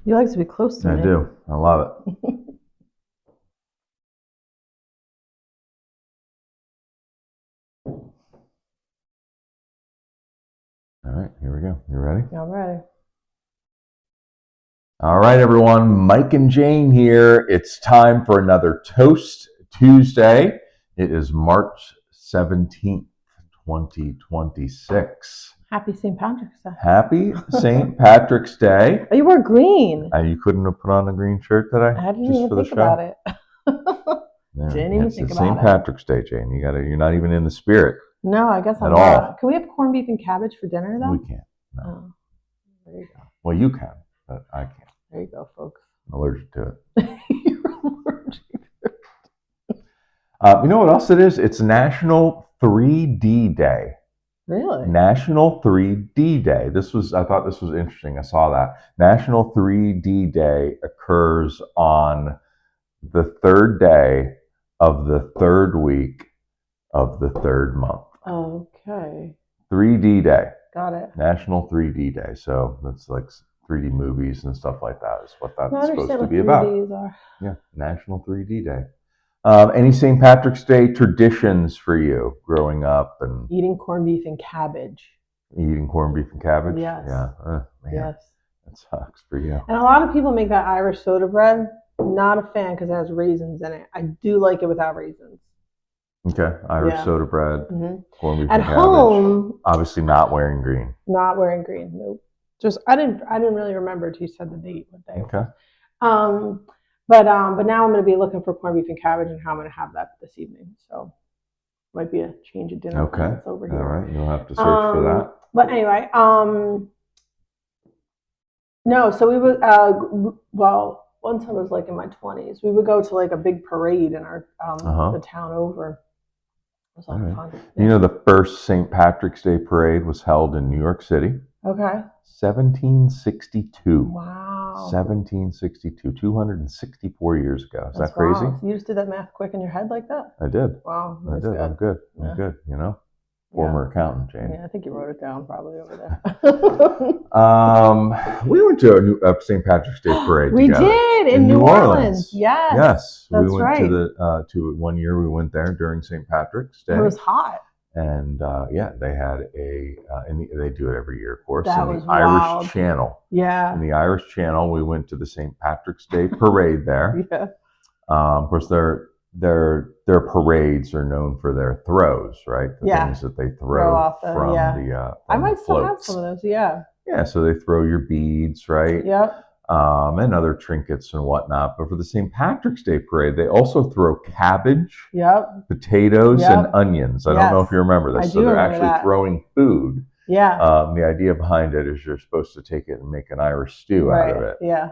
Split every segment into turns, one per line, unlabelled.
You like to be close to me.
I do. I love it. All right, here we go. You ready?
All right.
All right, everyone. Mike and Jane here. It's time for another Toast Tuesday. It is March 17th, 2026.
Happy St. Patrick's Day.
Happy St. Patrick's Day.
Oh, you wore green.
You couldn't have put on a green shirt today?
I didn't
just
even
for the
think
show?
about it.
Yeah,
Didn't even
it's
think
St.
about it.
Patrick's Day, Jane. You're not even in the spirit.
No, I guess I'm
At
not.
all.
Can we have corned beef and cabbage for dinner, though?
We can't. No.
Oh, there you go.
Well, you can, but I can't.
There you go, folks.
I'm allergic to it.
You're allergic.
You know what else it is? It's National 3D Day.
Really?
National 3D Day. I thought this was interesting. I saw that. National 3D Day occurs on the third day of the third week of the third month.
Okay.
3D Day.
Got it.
National 3D Day. So that's like 3D movies and stuff like that is what that's
I
supposed
understand
to
what
be about.
3Ds are.
Yeah, National 3D Day. Any St. Patrick's Day traditions for you growing up and
Eating corned beef and cabbage.
eating corned beef and cabbage?
Yes.
Yeah. Man,
Yes.
that sucks for you.
And a lot of people make that Irish soda bread. Not a fan because it has raisins in it. I do like it without raisins.
Okay, Irish soda bread, corned beef
At
and cabbage.
home,
Obviously not wearing green.
not wearing green. Nope. Just I didn't really remember until you said the date. What day?
Okay.
But now I'm going to be looking for corned beef and cabbage and how I'm going to have that this evening. So might be a change of dinner plans over here.
All right, you'll have to search for that.
But anyway, no. So we would once I was like in my 20s, we would go to like a big parade in our the town over. It was a lot of fun. Yeah.
You know, the first St. Patrick's Day parade was held in New York City.
Okay.
1762.
Wow.
1762, 264 years ago. Is
That's
that crazy?
Wow. You just did that math quick in your head like that?
I did.
Wow.
I did.
Good.
I'm good.
Yeah.
I'm good. You know, former accountant, Jane.
Yeah, I think you wrote it down probably over there.
We went to a St. Patrick's Day parade.
We
together
did in New Orleans. Yes.
Yes.
That's
we went
right.
to one year. We went there during St. Patrick's Day.
It was hot.
And they had and they do it every year, of course.
That
in
was
the Irish
wild.
Channel.
Yeah.
In the Irish Channel, we went to the St. Patrick's Day parade there.
Yeah.
Of course, their parades are known for their throws, right? The things that they throw
off
from the
I might still have
floats.
some of those. Yeah.
Yeah, so they throw your beads, right?
Yep.
And other trinkets and whatnot. But for the St. Patrick's Day parade, they also throw cabbage, potatoes, and onions. I don't know if you remember this. So they're actually throwing food.
Yeah.
The idea behind it is you're supposed to take it and make an Irish stew out of it.
Yeah.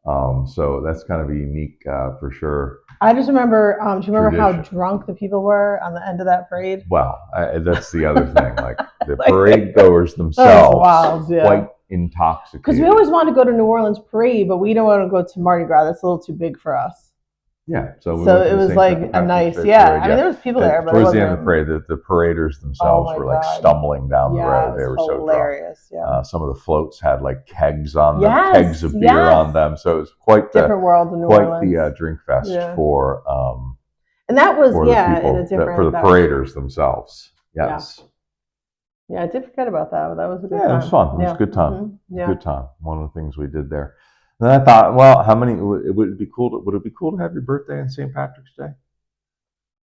So that's kind of a unique, for sure.
I just remember, do you remember how drunk the people were on the end of that parade?
Well, that's the other thing. Like the parade goers themselves, quite intoxicated.
Because we always wanted to go to New Orleans parade, but we don't want to go to Mardi Gras. That's a little too big for us.
Yeah, so
it was like a nice, parade, I mean, there was people there, but
towards the end of the parade, the paraders themselves were like stumbling down the road. They were
hilarious.
So drunk. Some of the floats had like kegs on them, kegs of beer on them. So it was quite the
different world in New Orleans.
The drink fest for
and that was
for the people, for the paraders themselves. Yes.
Yeah, I did forget about that, but that was a good time.
Yeah, it was fun. It was a good time. Good time. One of the things we did there. And then I thought, well, would it be cool to have your birthday on St. Patrick's Day? I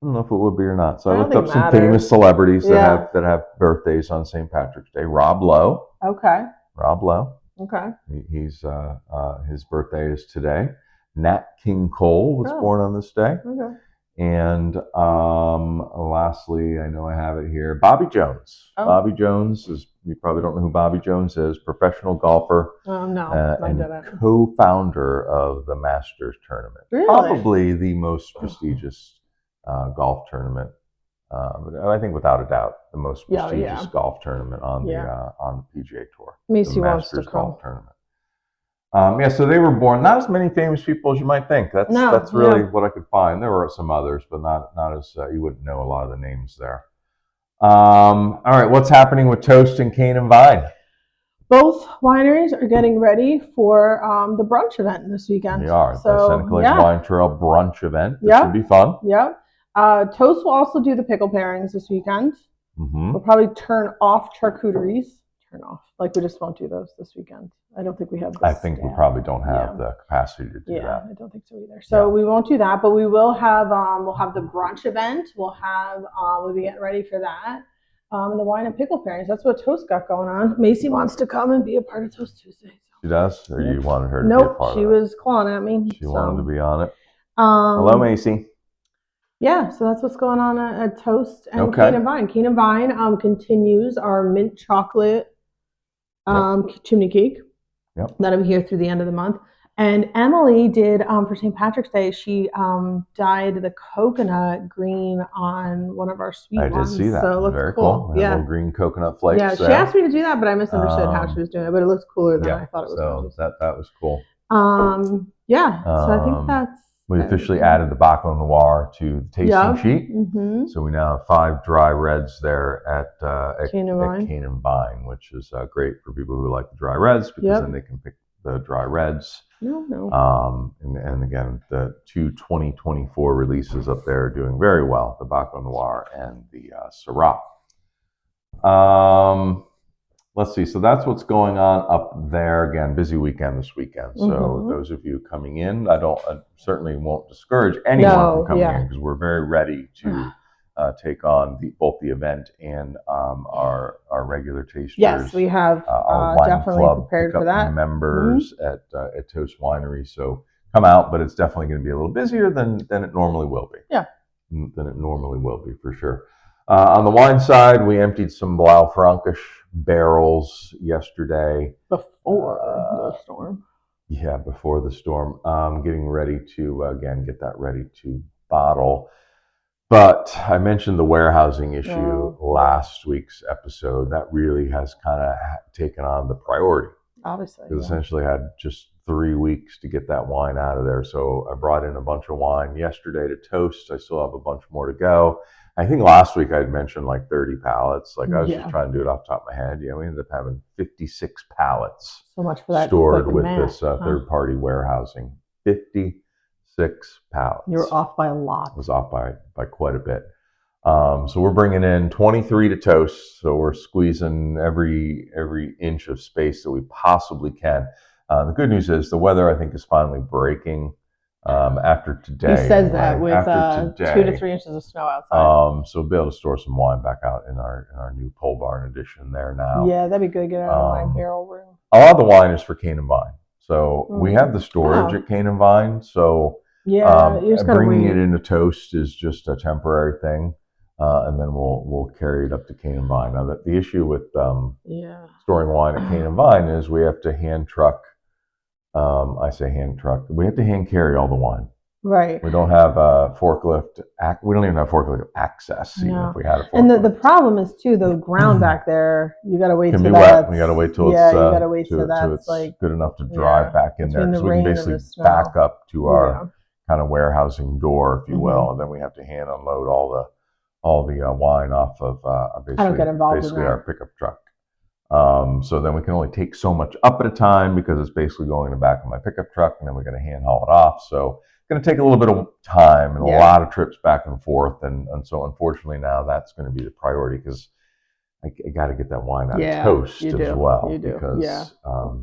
don't know if it would be or not. So I looked up some famous celebrities that have birthdays on St. Patrick's Day. Rob Lowe.
Okay.
Rob Lowe.
Okay.
He's his birthday is today. Nat King Cole was born on this day.
Okay.
And lastly, I know I have it here, Bobby Jones. Bobby Jones you probably don't know who Bobby Jones is, professional golfer.
Oh, no, I
and
didn't.
Co-founder of the Masters tournament.
Really?
Probably the most prestigious golf tournament. I think without a doubt, the most prestigious golf tournament on the PGA Tour.
Macy
the
wants to
Masters golf tournament. So they were born. Not as many famous people as you might think. That's really what I could find. There were some others, but not as you wouldn't know a lot of the names there. All right, what's happening with Toast and Cane and Vine?
Both wineries are getting ready for the brunch event this weekend.
They are. So, the Seneca Lake Wine Trail brunch event. This should be fun.
Yep. Toast will also do the pickle pairings this weekend. We'll probably turn off charcuteries. Like we just won't do those this weekend. I don't think we have.
I think we probably don't have the capacity to do that.
Yeah, I don't think so either. So we won't do that, but we will have. We'll have the brunch event. We'll be getting ready for that. The wine and pickle pairings. That's what Toast got going on. Macy wants to come and be a part of Toast Tuesday. So.
She does, or you wanted her to be a part of it?
Nope, she was clawing at me.
She wanted to be on it. Hello, Macy.
Yeah, so that's what's going on at Toast and Cane and Vine. Cane and Vine continues our mint chocolate chimney cake. That'll be here through the end of the month. And Emily did for St. Patrick's Day. She dyed the coconut green on one of our sweet ones.
I did see that. So it looks very cool. Little green coconut flakes.
Yeah, she asked me to do that, but I misunderstood how she was doing it. But it looks cooler than I thought it was.
So that was cool.
So I think that's.
We officially added the Baco Noir to the tasting sheet. So we now have 5 dry reds there at Cane and Vine, which is great for people who like the dry reds because then they can pick the dry reds. And again, the 2 2024 releases up there are doing very well, the Baco Noir and the Syrah. Let's see. So that's what's going on up there. Again, busy weekend this weekend. So those of you coming in, I certainly won't discourage anyone from coming in because we're very ready to take on both the event and our regular tasters.
Yes, we have
our wine
definitely
club
prepared for that.
Members at Toast Winery. So come out, but it's definitely going to be a little busier than it normally will be.
Yeah,
than it normally will be for sure. On the wine side, we emptied some Blaufränkisch barrels yesterday.
Before the storm.
Yeah, before the storm. Getting ready to, again, get that ready to bottle. But I mentioned the warehousing issue last week's episode. That really has kind of taken on the priority.
Obviously.
Because essentially I had just 3 weeks to get that wine out of there. So I brought in a bunch of wine yesterday to Toast. I still have a bunch more to go. I think last week I had mentioned like 30 pallets. Like I was just trying to do it off the top of my head. Yeah, we ended up having 56 pallets stored with this third-party warehousing. 56 pallets.
You were off by a lot.
I was off by quite a bit. So we're bringing in 23 to Toast. So we're squeezing every inch of space that we possibly can. The good news is the weather, I think, is finally breaking. After today.
He says that with 2 to 3 inches of snow outside.
So we'll be able to store some wine back out in our new pole barn edition there now.
Yeah, that'd be good. Get out of the wine barrel room.
A lot of the wine is for Cane and Vine. So we have the storage at Cane and Vine. So bringing it into Toast is just a temporary thing. And then we'll carry it up to Cane and Vine. Now, the issue with storing wine at Cane and Vine is we have to hand truck. I say hand truck. We have to hand carry all the wine.
Right.
We don't have a forklift. We don't even have forklift access. Even if we had a forklift.
And the problem is too the ground back there. You got to wait.
It can be wet. You got to wait till it's. You got to wait till it's like good enough to drive back in there. So we can basically back up to our kind of warehousing door, if you will, and then we have to hand unload all the wine off of basically our pickup truck. So then we can only take so much up at a time because it's basically going in the back of my pickup truck, and then we're going to hand haul it off. So it's going to take a little bit of time and a lot of trips back and forth. And so unfortunately now that's going to be the priority because I got to get that wine out of Toast as well because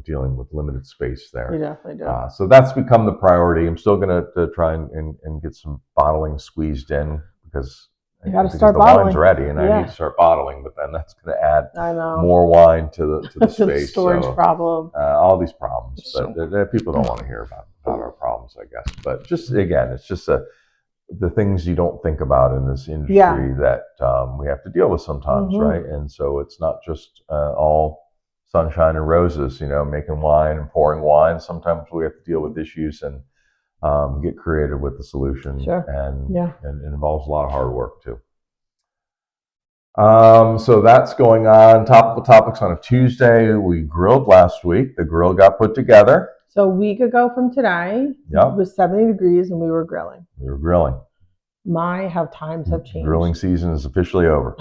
dealing with limited space there.
You definitely do.
So that's become the priority. I'm still going to try and get some bottling squeezed in because
you got to start bottling.
The wine's ready, and I need to start bottling. But then that's going to add more wine to the space.
Storage problem.
All these problems, but people don't want to hear about our problems, I guess. But just again, it's just the things you don't think about in this industry that we have to deal with sometimes, right? And so it's not just all sunshine and roses, making wine and pouring wine. Sometimes we have to deal with issues and get creative with the solution, and it involves a lot of hard work too. So that's going on. Topical topics on a Tuesday. We grilled last week. The grill got put together.
So a week ago from today, it was 70 degrees and we were grilling.
We were grilling.
How times have changed.
Grilling season is officially over.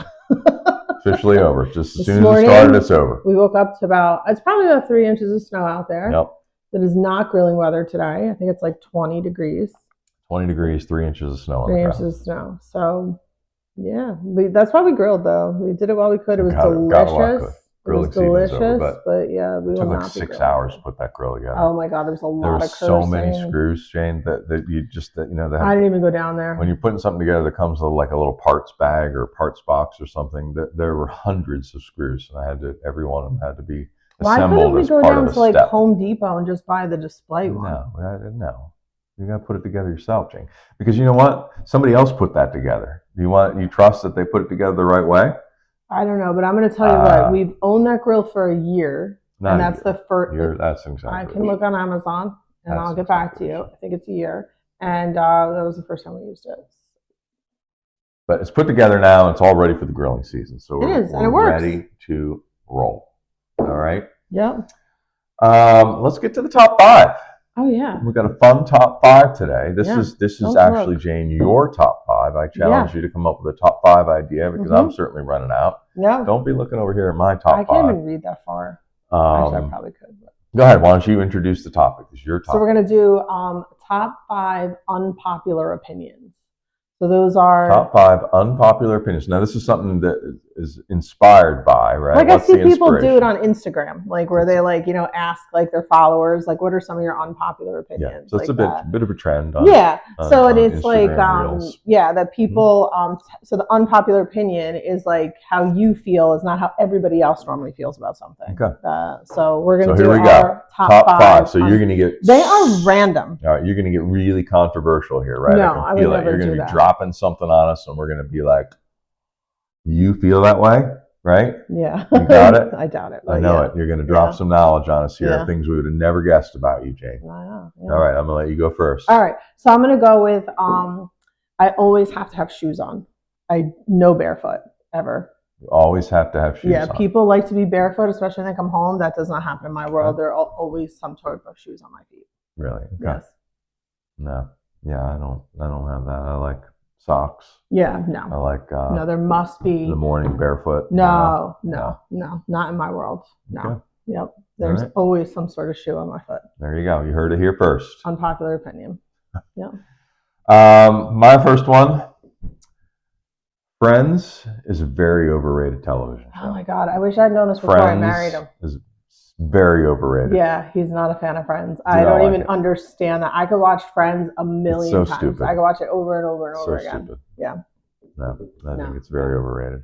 officially over. Just as
This
soon as it
morning,
started, it's over.
We woke up to it's probably about 3 inches of snow out there.
Yep.
That is not grilling weather today. I think it's like 20 degrees.
20 degrees, 3 inches of snow on the ground.
3 inches of snow. So, yeah. That's why we grilled, though. We did it while we could. It was delicious.
Grilling season was over,
but yeah, we will not be.
It took like 6 hours to put that grill together.
Oh my God, there's a lot of cursing.
There were so many screws, Jane, that you just, I
didn't even go down there.
When you're putting something together that comes with like a little parts bag or parts box or something, there were hundreds of screws, and every one of them had to be assembled as part of a step. Why couldn't we go down to like
Home Depot and just buy the display one?
No. You got to put it together yourself, Jane. Because you know what? Somebody else put that together. You trust that they put it together the right way?
I don't know, but I'm going to tell you what. We've owned that grill for a year, and that's the first.
That's exactly.
I can look on Amazon, and I'll get back to you. I think it's a year, and that was the first time we used it.
But it's put together now. It's all ready for the grilling season, so
it is, and it works.
Ready to roll. All right.
Yep.
Let's get to the top 5.
Oh yeah.
We've got a fun top 5 today. This is actually, Jane, your top 5. I challenge you to come up with a top 5 idea because I'm certainly running out.
Yeah.
Don't be looking over here at my top 5.
I can't even read that far. Actually, I probably could. But.
Go ahead. Why don't you introduce the topic? It's your topic.
So we're going to do top 5 unpopular opinions. So those are
top 5 unpopular opinions. Now, this is something that is inspired by, right?
Like I see people do it on Instagram, like where they ask like their followers, like, what are some of your unpopular opinions?
Yeah, so it's
like
a bit of a trend.
So it's like that people. So the unpopular opinion is like how you feel is not how everybody else normally feels about something.
Okay.
So we're gonna do our top 5.
So you're gonna get.
They are random.
All right, you're gonna get really controversial here, right?
No, I would never do that.
You're gonna be dropping something on us, and we're gonna be like, "You feel that way, right?"
Yeah,
you got it.
I doubt it.
I know it. You're gonna drop some knowledge on us here, things we would have never guessed about you, Jane.
I know.
All right, I'm gonna let you go first.
All right, so I'm gonna go with I always have to have shoes on. No barefoot ever.
You always have to have shoes on.
Yeah, people like to be barefoot, especially when they come home. That does not happen in my world. There are always some sort of shoes on my feet.
Really? Okay.
Yes.
No. Yeah, I don't have that. I like socks.
Yeah, no.
I like
no, there must be
the morning barefoot.
No, not in my world. No. Okay. Yep. There's always some sort of shoe on my foot.
There you go. You heard it here first.
Unpopular opinion. Yeah.
My first one. Friends is a very overrated television show.
Oh my God. I wish I'd known this before I married him.
Is very overrated.
Yeah, he's not a fan of Friends. I don't even understand that. I could watch Friends a million times.
Stupid.
I could watch it over and over and over again.
Stupid.
Yeah.
No, I think it's very overrated.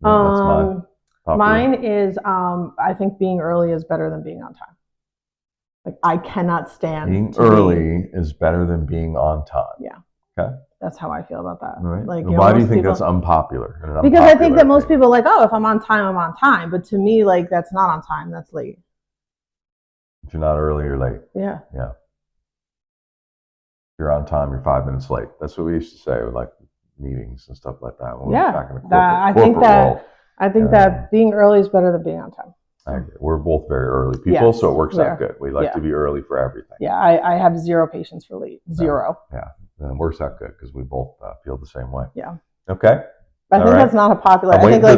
That's
mine is I think being early is better than being on time. Like I cannot stand
being early is better than being on time.
Yeah.
Okay.
That's how I feel about that.
Right. Like, why do you think that's unpopular?
Because I think that most people are like, oh, if I'm on time, I'm on time. But to me, like that's not on time. That's late.
If you're not early, you're late.
Yeah.
Yeah. If you're on time, you're 5 minutes late. That's what we used to say with like meetings and stuff like that. When we were back in the corporate
I think that being early is better than being on time.
I agree. We're both very early people, so it works out good. We like to be early for everything.
Yeah, I have zero patience for late. Zero.
Yeah. And it works out good because we both feel the same way.
Yeah.
Okay.
I think that's not a popular.
I'm waiting for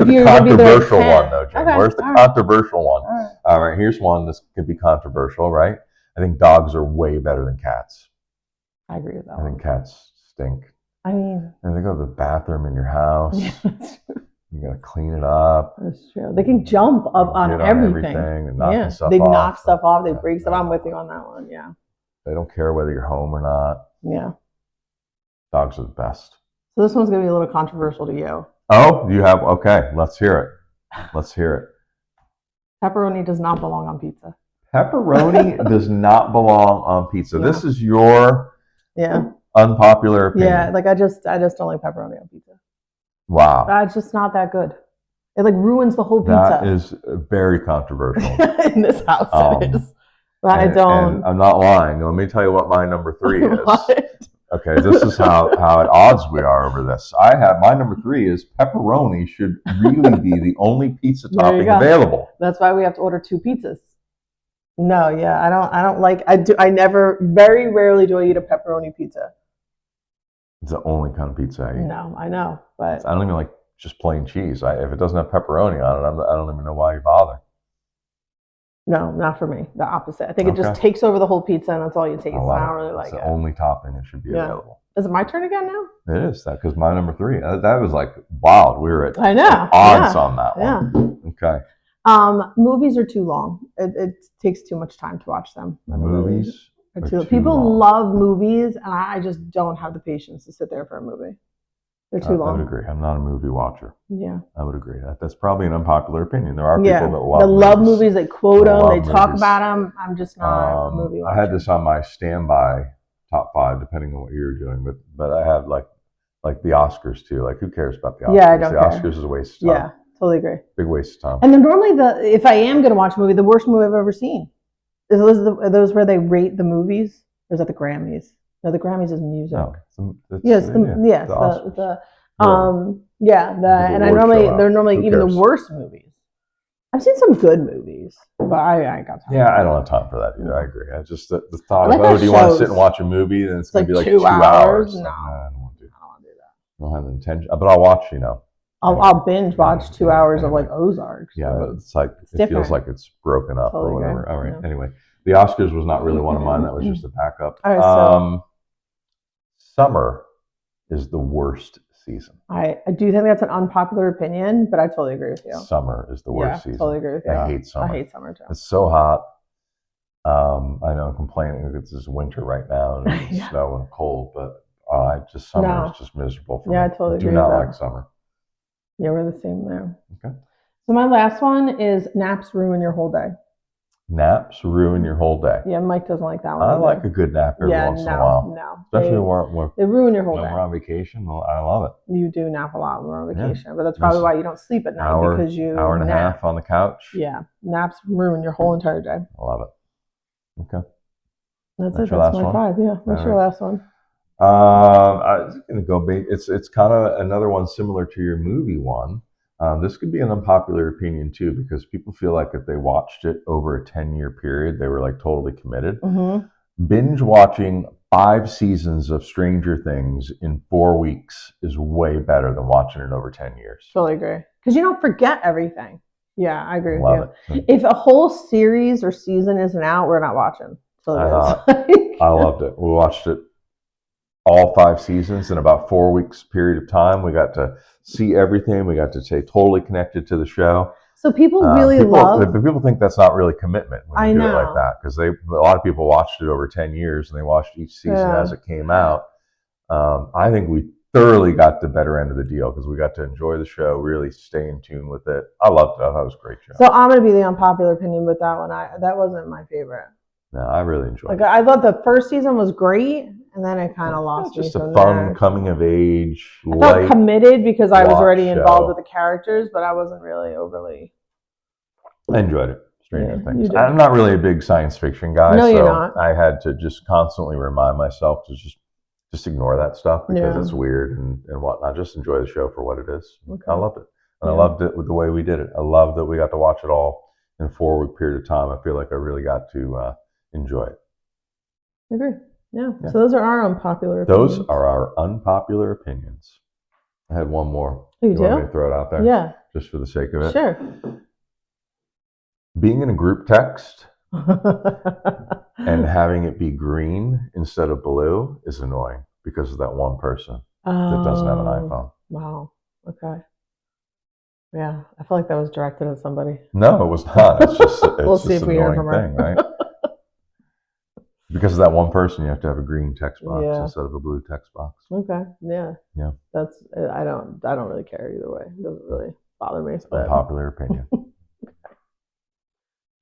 the controversial one, though, Jane. Where's the controversial one? All right, here's one. This could be controversial, right? I think dogs are way better than cats.
I agree with that.
I think cats stink.
I mean,
and they go to the bathroom in your house. You gotta clean it up.
That's true. They can jump up on everything.
And knock stuff
they
off.
knock stuff off. They break stuff. I'm with you on that one. Yeah.
They don't care whether you're home or not.
Yeah.
Dogs are the best.
So this one's gonna be a little controversial to you.
Oh, you have? Okay, let's hear it. Let's hear it.
Pepperoni does not belong on pizza.
Pepperoni does not belong on pizza. Yeah. This is your unpopular opinion.
Yeah, like I just don't like pepperoni on pizza.
Wow.
It's just not that good. It like ruins the whole pizza.
That is very controversial.
In this house it is. But I don't.
And I'm not lying. Let me tell you what my number 3 is.
What?
Okay, this is how at odds we are over this. My number 3 is pepperoni should really be the only pizza topping available.
That's why we have to order 2 pizzas. No, yeah, I don't like. Very rarely do I eat a pepperoni pizza.
It's the only kind of pizza I eat.
No, I know, but
I don't even like just plain cheese. If it doesn't have pepperoni on it, I don't even know why you bother.
No, not for me. The opposite. I think it just takes over the whole pizza, and that's all you taste. I don't really like it.
It's the only topping that should be available.
Is it my turn again now?
It is, because my number 3. That was like wild. We were at
odds
on that one. Okay.
Movies are too long. It takes too much time to watch them.
Movies
are too people love movies, and I just don't have the patience to sit there for a movie. They're too long.
I would agree. I'm not a movie watcher.
Yeah.
I would agree. That's probably an unpopular opinion. There are people that
love movies. They quote them. They talk about them. I'm just not a movie watcher.
I had this on my standby top 5, depending on what you're doing. But I have like the Oscars too. Like, who cares about the Oscars?
Yeah, I don't
care. Oscars is a waste of time.
Yeah, totally agree.
Big waste of time.
And then normally, if I am going to watch a movie, the worst movie I've ever seen. Are those where they rate the movies? Or is that the Grammys? No, the Grammys is music.
No,
and they're normally even the worst movies. I've seen some good movies, but I got time.
Yeah, I don't have time for that either. I agree. I just the thought of, do you want to sit and watch a movie? Then it's going to be like 2 hours.
No,
I don't want to do that. I don't have the intention, but I'll watch.
I'll binge watch 2 hours of like Ozarks.
Yeah, but it's like it feels like it's broken up or whatever. All right. Yeah. Anyway, the Oscars was not really one of mine. That was just a backup.
All right,
summer is the worst season.
I do think that's an unpopular opinion, but I totally agree with you.
Summer is the worst season.
Totally agree with you.
I hate summer.
I hate summer too.
It's so hot. I know I'm complaining it's just winter right now and it's snow and cold, but summer is just miserable for me.
I totally agree.
I do not like summer.
Yeah, we're the same there.
Okay.
So my last one is naps ruin your whole day.
Naps ruin your whole day.
Yeah, Mike doesn't like that one.
I like a good nap every once in a while.
No,
especially when
they ruin your whole day.
When we're on vacation, I love it.
You do nap a lot when we're on vacation, but that's probably why you don't sleep at night because you
hour and a half on the couch.
Yeah, naps ruin your whole entire day.
I love it. Okay,
that's it. That's my 5. Yeah, what's your last one?
I was going to go. It's kind of another one similar to your movie one. This could be an unpopular opinion too, because people feel like if they watched it over a 10-year period, they were like totally committed.
Mm-hmm.
Binge watching 5 seasons of Stranger Things in 4 weeks is way better than watching it over 10 years.
Totally agree. Because you don't forget everything. Yeah, I agree with
you.
If a whole series or season isn't out, we're not watching.
I loved it. We watched it all 5 seasons in about 4 weeks period of time. We got to see everything. We got to stay totally connected to the show.
So people love.
People think that's not really commitment when you do it like that, because a lot of people watched it over 10 years and they watched each season as it came out. I think we thoroughly got the better end of the deal because we got to enjoy the show, really stay in tune with it. I loved it. I thought it was a great show.
So I'm going to be the unpopular opinion with that one. That wasn't my favorite.
No, I really enjoyed it.
I thought the first season was great, and then it kind of lost me.
Just a fun coming of age.
I felt committed because I was already involved with the characters, but I wasn't really overly.
I enjoyed it. Stranger Things. I'm not really a big science fiction guy,
you're not.
I had to just constantly remind myself to just ignore that stuff because it's weird and whatnot. Just enjoy the show for what it is. Okay. I loved it, and I loved it with the way we did it. I loved that we got to watch it all in a 4-week period of time. I feel like I really got to enjoy it.
I agree. Yeah. So those are our unpopular opinions.
Those are our unpopular opinions. I had one more.
You
want me to throw it out there?
Yeah.
Just for the sake of it.
Sure.
Being in a group text and having it be green instead of blue is annoying because of that one person that doesn't have an iPhone.
Wow. Okay. Yeah. I feel like that was directed at somebody.
No, it was not. It's just
we'll see if we hear from her.
Thing, right? Because of that one person, you have to have a green text box instead of a blue text box.
Okay. Yeah.
Yeah.
That's I don't really care either way. It doesn't really bother me.
Unpopular opinion.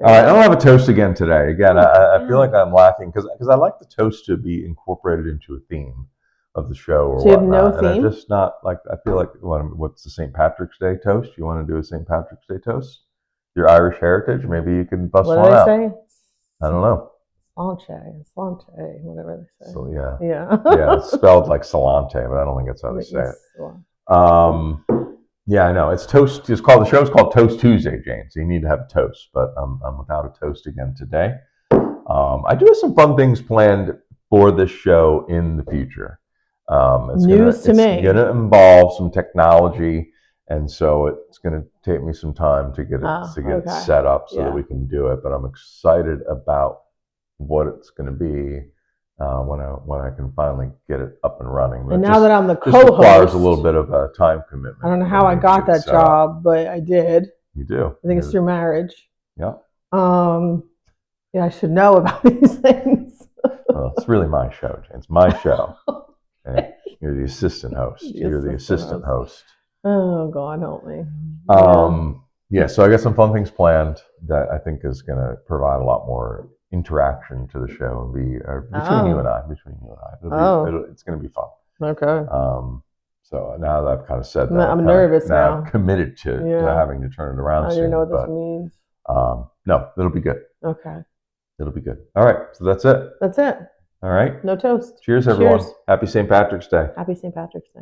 All right, I don't have a toast again today. Again, I feel like I'm lacking because I like the toast to be incorporated into a theme of the show or
so you have no theme?
And I'm just not like, I feel like, what's the St. Patrick's Day toast? You want to do a St. Patrick's Day toast? Your Irish heritage? Maybe you can bust one out.
What do they say?
I don't know.
Salante, whatever they say.
So yeah.
Yeah,
it's spelled like Salante, but I don't think that's how they say it. Yeah, I know. It's toast. The show's called Toast Tuesday, Jane. So you need to have a toast, but I'm without a toast again today. I do have some fun things planned for this show in the future. It's
News to me.
It's going to involve some technology And so it's going to take me some time to get it set up so that we can do it. But I'm excited about what it's going to be when I can finally get it up and running. But
and now that I'm the co-host,
it requires a little bit of a time commitment.
I don't know how I got that job, but I did.
You do.
I think it's through marriage.
Yeah.
Yeah, I should know about these things.
Well, it's really my show, Jane. It's my show. Okay. You're the assistant host. You're the assistant host.
Oh, God, help me.
Yeah, so I got some fun things planned that I think is going to provide a lot more interaction to the show and be between you and I. It's going to be fun.
Okay.
So now that I've kind of said that,
I'm nervous now.
I'm committed to having to turn it around.
I don't even know what this means.
No, it'll be good.
Okay.
It'll be good. All right, so that's it.
That's it.
All right.
No toast.
Cheers, everyone. Happy St. Patrick's Day.
Happy St. Patrick's Day.